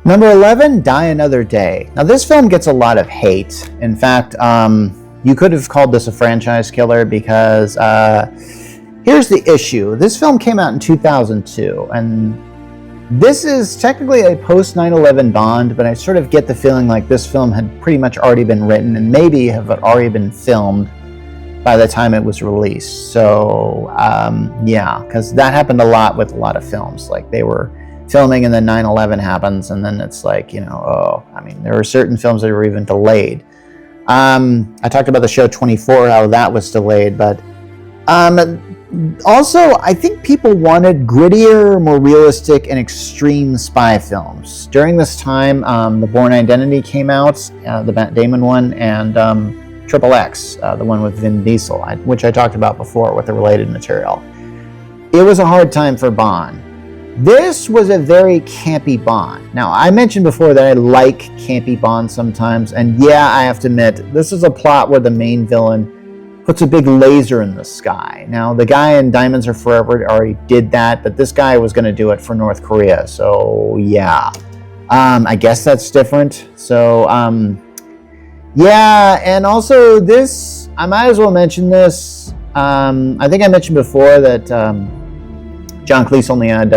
Number 11, Die Another Day. Now, this film gets a lot of hate. In fact, you could have called this a franchise killer because here's the issue. This film came out in 2002, and this is technically a post 9/11 Bond, but I sort of get the feeling like this film had pretty much already been written and maybe have already been filmed by the time it was released. So, yeah, because that happened a lot with a lot of films. Like, they were filming and then 9/11 happens, and then it's like, there were certain films that were even delayed. I talked about the show 24, how that was delayed, but also, I think people wanted grittier, more realistic, and extreme spy films. During this time, The Bourne Identity came out, the Matt Damon one, and Triple X, the one with Vin Diesel, which I talked about before with the related material. It was a hard time for Bond. This was a very campy Bond. Now, I mentioned before that I like campy Bond sometimes, and yeah, I have to admit, this is a plot where the main villain puts a big laser in the sky. Now, the guy in Diamonds Are Forever already did that, but this guy was going to do it for North Korea, so yeah. I guess that's different. So, yeah, and also this, I might as well mention this. I think I mentioned before that John Cleese only had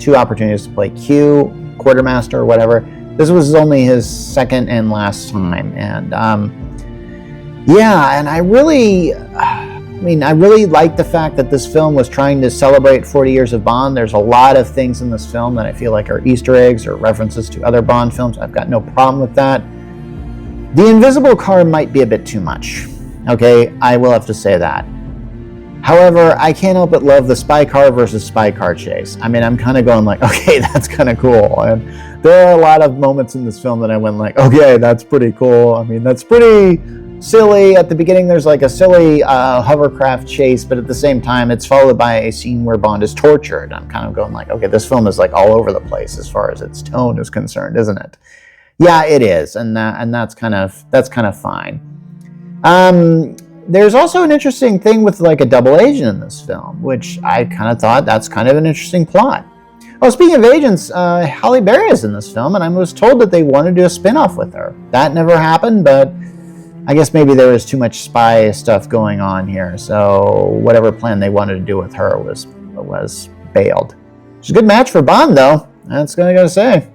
2 opportunities to play Q, Quartermaster, or whatever. This was only his second and last time, and yeah, and I really like the fact that this film was trying to celebrate 40 years of Bond. There's a lot of things in this film that I feel like are Easter eggs or references to other Bond films. I've got no problem with that. The invisible car might be a bit too much. Okay, I will have to say that. However, I can't help but love the spy car versus spy car chase. I mean, I'm kind of going like, okay, that's kind of cool. And there are a lot of moments in this film that I went like, okay, that's pretty cool. I mean, that's pretty silly. At the beginning, there's like a silly hovercraft chase, but at the same time, it's followed by a scene where Bond is tortured. I'm kind of going like, okay, this film is like all over the place as far as its tone is concerned, isn't it? Yeah, it is, and that's kind of fine. There's also an interesting thing with like a double agent in this film, which I kind of thought that's kind of an interesting plot. Oh, speaking of agents, Halle Berry is in this film, and I was told that they wanted to do a spin-off with her. That never happened, but I guess maybe there was too much spy stuff going on here, so whatever plan they wanted to do with her was bailed. It's a good match for Bond, though. That's what I gotta say.